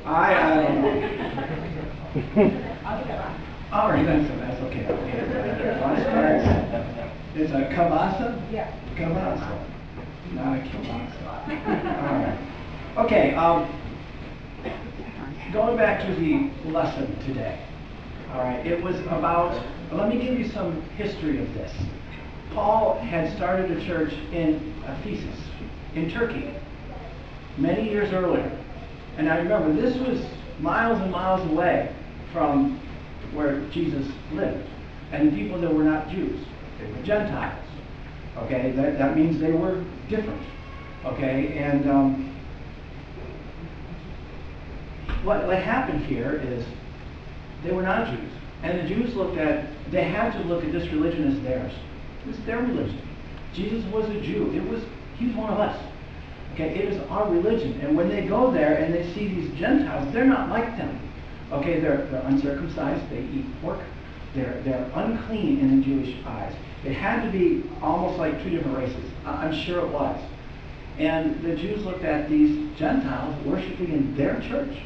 I don't know. All right, that's okay. It's a kielbasa? Yeah. Kielbasa, not a kielbasa. All right. Okay, going back to the lesson today. All right, it was about, let me give you some history of this. Paul had started a church in Ephesus, in Turkey, many years earlier. And I remember this was miles and miles away from where Jesus lived. And the people that were not Jews, they were Gentiles. Okay, that means they were different. Okay, and what happened here is they were not Jews. And the Jews they had to look at this religion as theirs. It was their religion. Jesus was a Jew. He was one of us. Okay, it is our religion. And when they go there and they see these Gentiles, they're not like them. Okay, they're uncircumcised, they eat pork, they're unclean in the Jewish eyes. It had to be almost like two different races. I'm sure it was. And the Jews looked at these Gentiles worshiping in their church.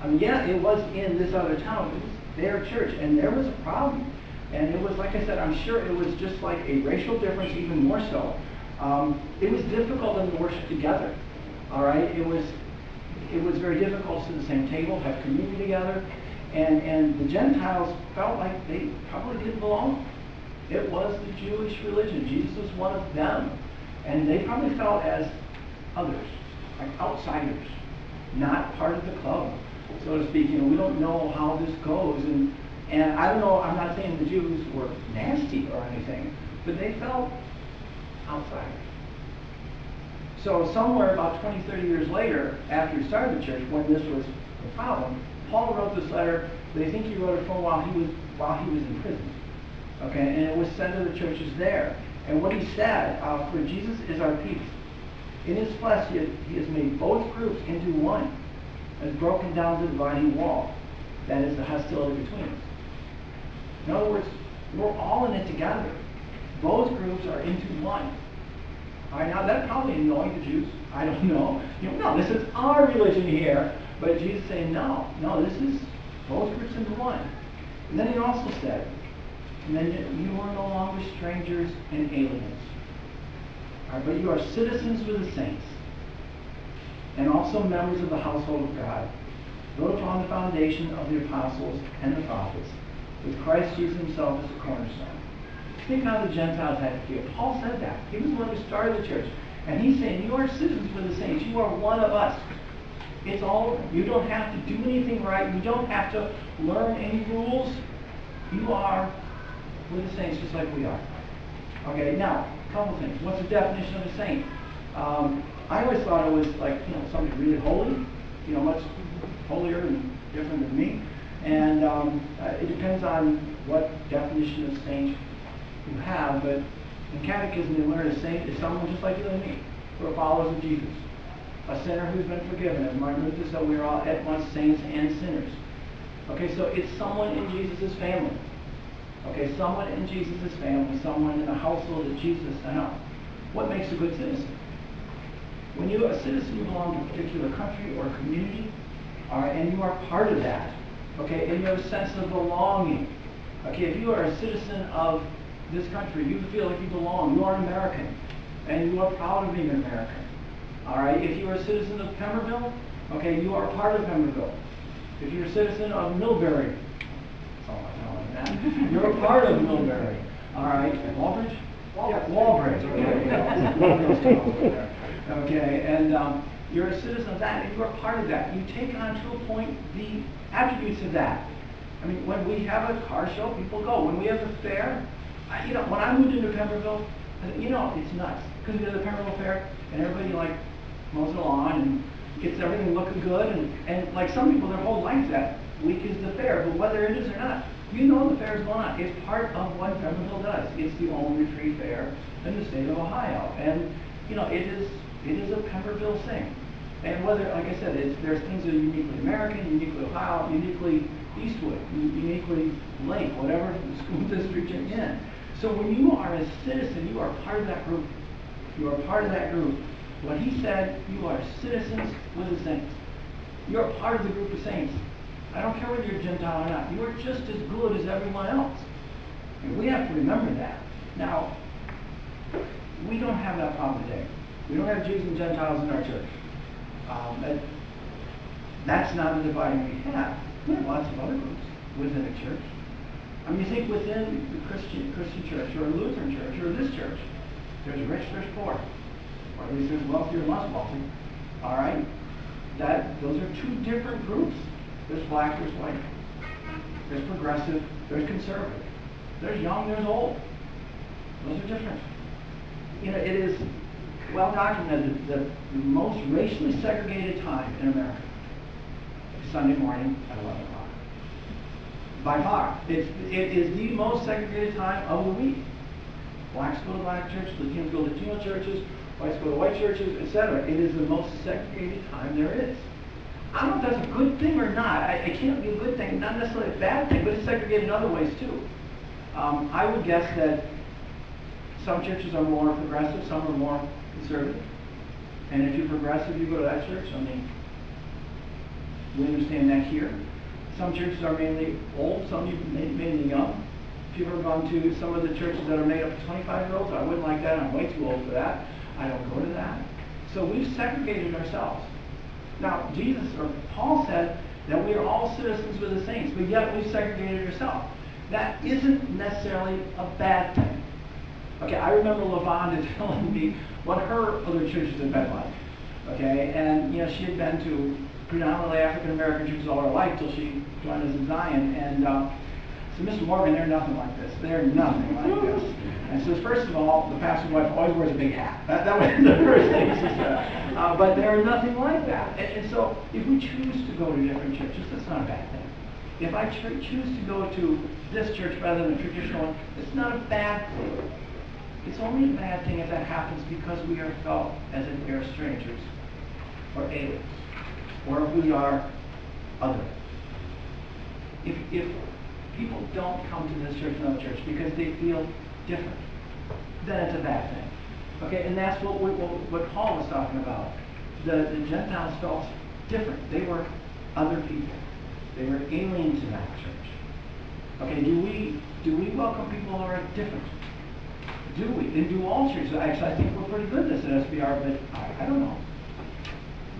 I mean, yeah, it was in this other town, it was their church, and there was a problem. And it was, like I said, I'm sure it was just like a racial difference, even more so. It was difficult for them to worship together. All right, it was very difficult to sit at the same table, have communion together, and the Gentiles felt like they probably didn't belong. It was the Jewish religion. Jesus was one of them, and they probably felt as others, like outsiders, not part of the club, so to speak. You know, we don't know how this goes, and I don't know. I'm not saying the Jews were nasty or anything, but they felt outsiders. So somewhere about 20, 30 years later, after he started the church, when this was the problem, Paul wrote this letter. They think he wrote it from while he was in prison. Okay, and it was sent to the churches there. And what he said, for Jesus is our peace. In his flesh, he has made both groups into one, has broken down the dividing wall. That is the hostility between us. In other words, we're all in it together. Both groups are into one. All right, now that probably annoyed the Jews. I don't know. No, this is our religion here. But Jesus is saying, no, this is both groups into one. And then he also said, and then you are no longer strangers and aliens. All right, but you are citizens with the saints, and also members of the household of God, built upon the foundation of the apostles and the prophets, with Christ Jesus himself as the cornerstone. Think how the Gentiles had to feel. Paul said that. He was the one who started the church. And he's saying, you are citizens with the saints. You are one of us. It's all, you don't have to do anything right. You don't have to learn any rules. You are with the saints just like we are. Okay, now, a couple things. What's the definition of a saint? I always thought it was like, somebody really holy, much holier and different than me. And it depends on what definition of saint you have, but in catechism you learn a saint is someone just like you and me, who are followers of Jesus. A sinner who's been forgiven. As Martin Luther said, we are all at once saints and sinners. Okay, so it's someone in Jesus' family. Okay, someone in Jesus' family, someone in the household that Jesus sent out. What makes a good citizen? When you're a citizen, you belong to a particular country or community, and you are part of that. Okay, and you have a sense of belonging. Okay, if you are a citizen of this country, you feel like you belong. You are an American, and you are proud of being an American. All right. If you are a citizen of Pemberville, okay, you are part of Pemberville. If you're a citizen of Millbury, that's all I know like that. You're a part of Millbury. All right. Walbridge? Yeah, Walbridge. Okay. Okay, and you're a citizen of that, and you are part of that. You take on to a point the attributes of that. I mean, when we have a car show, people go. When we have a fair, when I moved into Pemberville, it's nuts. Because we have the Pemberville Fair, and everybody mows the lawn and gets everything looking good, and like some people, their whole life that week is the fair. But whether it is or not, the fair is going on. It's part of what Pemberville does. It's the only free fair in the state of Ohio, and it is a Pemberville thing. And whether, like I said, there's things that are uniquely American, uniquely Ohio, uniquely Eastwood, uniquely Lake, whatever school district you're in. So when you are a citizen, you are part of that group. You are part of that group. What he said, you are citizens with the saints. You're part of the group of saints. I don't care whether you're Gentile or not. You are just as good as everyone else. And we have to remember that. Now, we don't have that problem today. We don't have Jews and Gentiles in our church. That's not the dividing we have. We have lots of other groups within a church. I mean, you think within the Christian church, or a Lutheran church, or this church, there's rich, there's poor. Or at least there's wealthy or less wealthy. All right? Those are two different groups. There's black, there's white. There's progressive, there's conservative. There's young, there's old. Those are different. You know, it is well documented that the most racially segregated time in America is Sunday morning at 11 o'clock. By far. It is the most segregated time of the week. Blacks go to black churches, Latinos go to Latino churches, whites go to white churches, etc. It is the most segregated time there is. I don't know if that's a good thing or not. It can't be a good thing, not necessarily a bad thing, but it's segregated in other ways too. I would guess that some churches are more progressive, some are more conservative. And if you're progressive, you go to that church. I mean, we understand that here. Some churches are mainly old, some mainly young. If you've ever gone to some of the churches that are made up of 25-year-olds, I wouldn't like that. I'm way too old for that. I don't go to that. So we've segregated ourselves. Now, Jesus, or Paul said that we are all citizens with the saints, but yet we've segregated ourselves. That isn't necessarily a bad thing. Okay, I remember LaVonda telling me what her other churches had been like. Okay, and you know, she had been to predominantly African American churches all her life till she joined us in Zion. And so, Mr. Morgan, they're nothing like this. They're nothing like this. And so, first of all, the pastor's wife always wears a big hat. That was the first thing she said. But they're nothing like that. And so, if we choose to go to different churches, that's not a bad thing. If I choose to go to this church rather than a traditional one, it's not a bad thing. It's only a bad thing if that happens because we are felt as if we are strangers or aliens, or if we are other. If people don't come to this church and other church because they feel different, then it's a bad thing. Okay, and that's what Paul was talking about. The Gentiles felt different. They were other people. They were alien to that church. Okay, do we welcome people who are different? Do we? And do all churches? Actually, I think we're pretty good at this at SBR, but I don't know.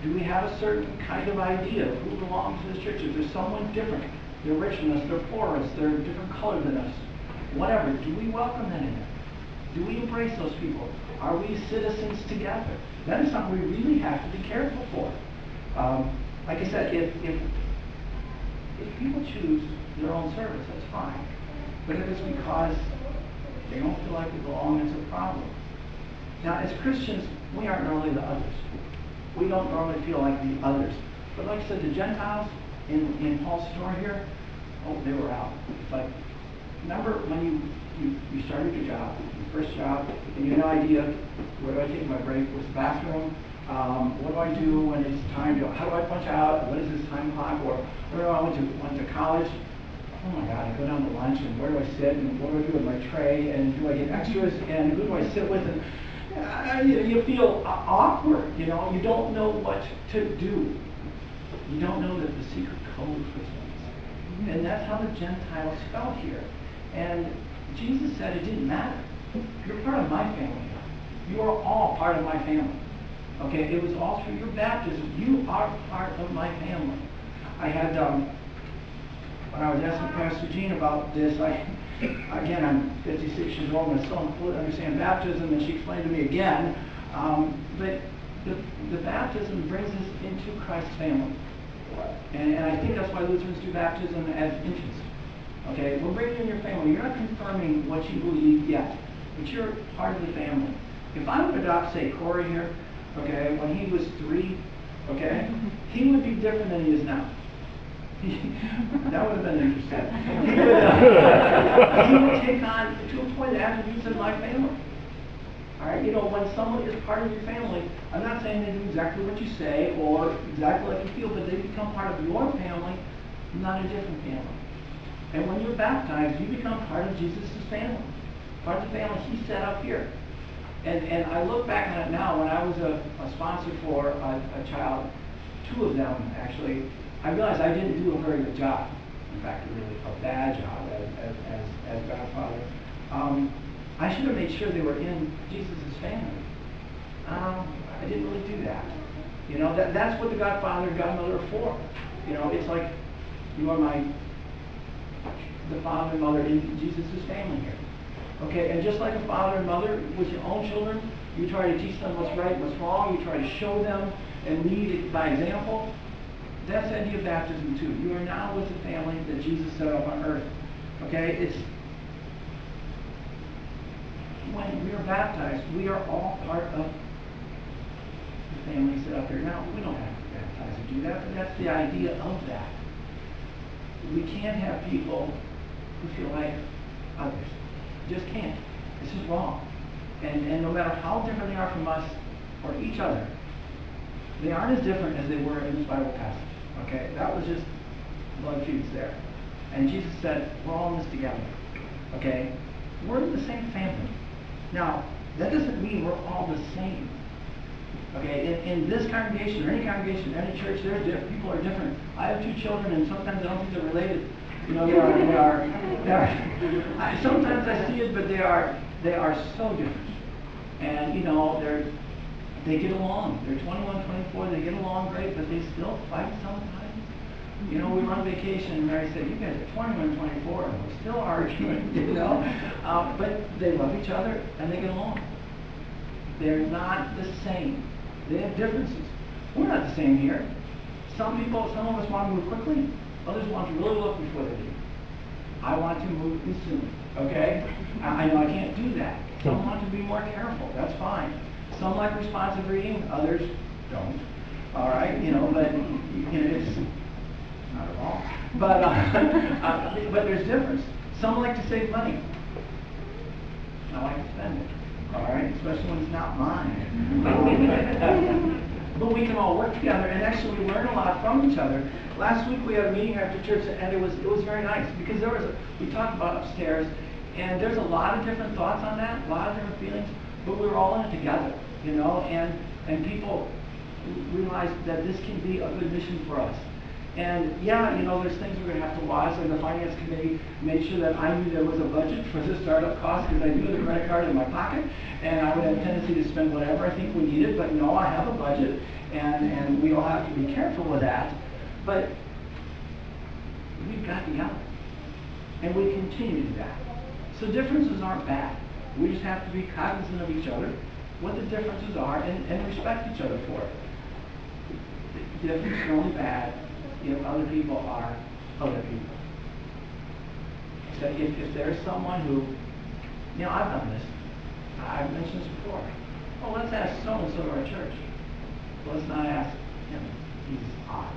Do we have a certain kind of idea of who belongs to this church? If there's someone different, they're richer than us, they're poorer than us, they're a different color than us, whatever, do we welcome them in there? Do we embrace those people? Are we citizens together? That is something we really have to be careful for. Like I said, if people choose their own service, that's fine. But if it's because they don't feel like they belong, it's a problem. Now, as Christians, we aren't normally the others. We don't normally feel like the others. But like I said, the Gentiles in Paul's story here, oh, they were out. It's like, remember when you started your job, your first job, and you had no idea, where do I take my break? What's the bathroom? What do I do when it's time to, how do I punch out? What is this time clock? Or where do I went to college? Oh my God, I go down to lunch, and where do I sit? And what do I do with my tray? And do I get extras? And who do I sit with? And you feel awkward, you know? You don't know what to do. You don't know the secret code for things. And that's how the Gentiles felt here. And Jesus said it didn't matter. You're part of my family now. You are all part of my family. Okay, it was all through your baptism. You are part of my family. I had, when I was asking Pastor Gene about this, again, I'm 56 years old and I still don't fully understand baptism, and she explained to me again. But the baptism brings us into Christ's family. And I think that's why Lutherans do baptism as infants. Okay, we're bringing in your family. You're not confirming what you believe yet, but you're part of the family. If I would adopt, say, Corey here, okay, when he was 3, okay, he would be different than he is now. That would have been interesting. He would take on, to a point, the attributes of my family. All right, you know, when someone is part of your family, I'm not saying they do exactly what you say or exactly like you feel, but they become part of your family, not a different family. And when you're baptized, you become part of Jesus' family, part of the family he set up here. And I look back on it now, when I was a sponsor for a child, two of them, actually, I realized I didn't do a very good job. In fact, really a bad job as godfather. I should have made sure they were in Jesus' family. I didn't really do that. You know, that's what the godfather and godmother are for. You know, it's like you are the father and mother in Jesus' family here. Okay, and just like a father and mother with your own children, you try to teach them what's right, what's wrong, you try to show them and lead by example. That's the idea of baptism too. You are now with the family that Jesus set up on earth. Okay, it's when we are baptized, we are all part of the family set up here. Now, we don't have to baptize or do that, but that's the idea of that. We can't have people who feel like others. Just can't. This is wrong. And no matter how different they are from us or each other, they aren't as different as they were in this Bible passage. Okay? That was just blood feuds there. And Jesus said, we're all in this together. Okay? We're in the same family. Now, that doesn't mean we're all the same. Okay? In this congregation, or any congregation, any church, people are different. I have 2 children, and sometimes I don't think they're related. You know, they are sometimes I see it, but they are so different. And, you know, they get along. They're 21, 24, they get along great, but they still fight sometimes. You know, we were on vacation, and Mary said, you guys are 21, 24, and we're still arguing, you know. But they love each other, and they get along. They're not the same. They have differences. We're not the same here. Some of us want to move quickly. Others want to really look before they do. I want to move soon, okay? I know I can't do that. Some want to be more careful. That's fine. Some like responsive reading. Others don't. All right, you know, but you know, it's not at all. But there's difference. Some like to save money. I like to spend it. All right, especially when it's not mine. But we can all work together and actually learn a lot from each other. Last week we had a meeting after church, and it was very nice because we talked about upstairs, and there's a lot of different thoughts on that, a lot of different feelings, but we were all in it together, you know, and people realized that this can be a good mission for us. And yeah, you know, there's things we're going to have to watch, and the finance committee made sure that I knew there was a budget for the startup cost, because I knew the credit card in my pocket, and I would have a tendency to spend whatever I think we needed, but no, I have a budget, and we all have to be careful with that. But we've got together, and we continue to do that. So differences aren't bad. We just have to be cognizant of each other, what the differences are, and respect each other for it. The differences are only bad if other people are other people. So if there's someone who, you know, I've done this. I've mentioned this before. Oh, let's ask so-and-so to our church. Let's not ask him. He's odd.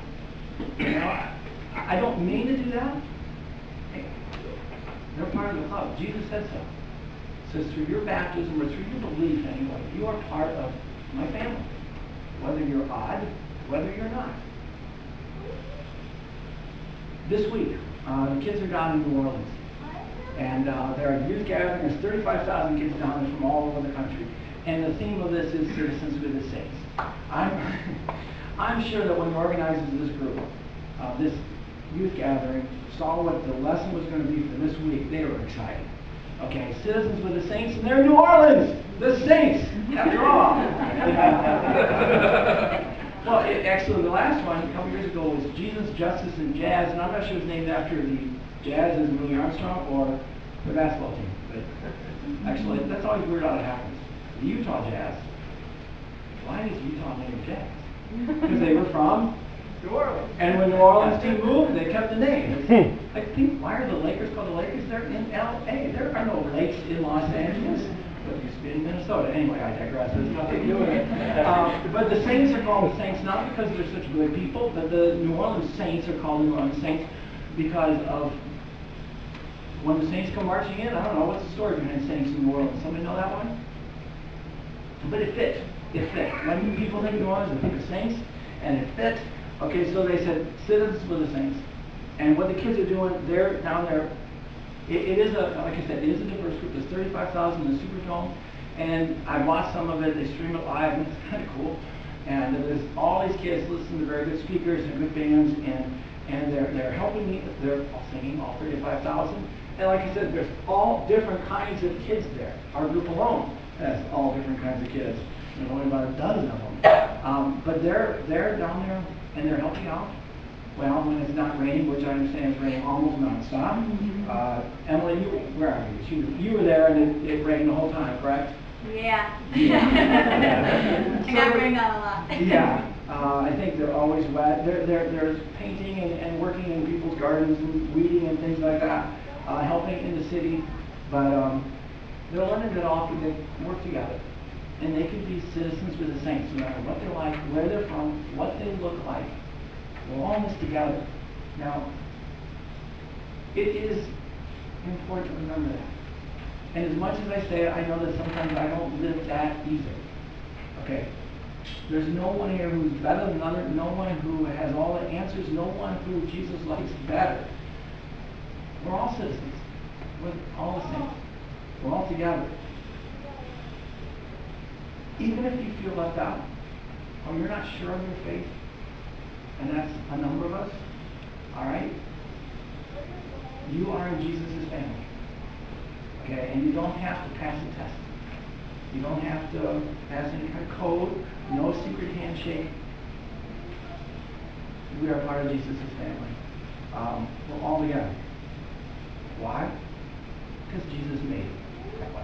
You know, I don't mean to do that. Hey, they're part of the club. Jesus said so. So through your baptism, or through your belief anyway, you are part of my family. Whether you're odd, whether you're not. This week, the kids are down in New Orleans. And there are youth gatherings. There's 35,000 kids down there from all over the country. And the theme of this is Citizens with the Saints. I'm sure that when the organizers of this group, this youth gathering, saw what the lesson was going to be for this week, they were excited. Okay, Citizens with the Saints, and they're in New Orleans! The Saints, after all. Well, actually, the last one, a couple years ago, was Jesus, Justice, and Jazz, and I'm not sure it was named after the Jazz as Louis Armstrong or the basketball team. But actually, that's always weird how it happens. The Utah Jazz. Why is Utah named Jazz? Because they were from New Orleans. And when New Orleans team moved, they kept the name. I think, why are the Lakers called the Lakers? They're in L.A. There are no lakes in Los Angeles. But used to be in Minnesota. Anyway, I digress. There's nothing to do with it. But the Saints are called the Saints not because they're such good people, but the New Orleans Saints are called New Orleans Saints because of when the Saints come marching in. I don't know, what's the story behind Saints in New Orleans? Somebody know that one? But it fit. It fit. When people think of New Orleans, they think of Saints, and it fit. Okay, so they said Citizens with the Saints. And what the kids are doing, they're down there. It is like I said, it is a diverse group. There's 35,000 in the Superdome, and I watched some of it. They stream it live, and it's kind of cool. And there's all these kids listen to very good speakers and good bands, and they're helping me. They're all singing, all 35,000. And like I said, there's all different kinds of kids there. Our group alone has all different kinds of kids. There's only about a dozen of them. But they're down there and they're helping out. Well, when it's not raining, which I understand is raining almost nonstop. Emily, where are you? You were there and it rained the whole time, correct? Yeah. Yeah. I got rained on a lot. Yeah. I think they're always wet. They're painting and working in people's gardens and weeding and things like that, helping in the city. But they're learning that all can work together. And they can be citizens with the saints, no matter what they're like, where they're from, what they look like. We're all in this together. Now, it is important to remember that. And as much as I say it, I know that sometimes I don't live that easy. Okay? There's no one here who's better than another, no one who has all the answers, no one who Jesus likes better. We're all citizens. We're all the same. We're all together. Even if you feel left out, or you're not sure of your faith, and that's a number of us, all right? You are in Jesus' family. Okay? And you don't have to pass a test. You don't have to pass any kind of code, no secret handshake. We are part of Jesus' family. We're all together. Why? Because Jesus made it that way.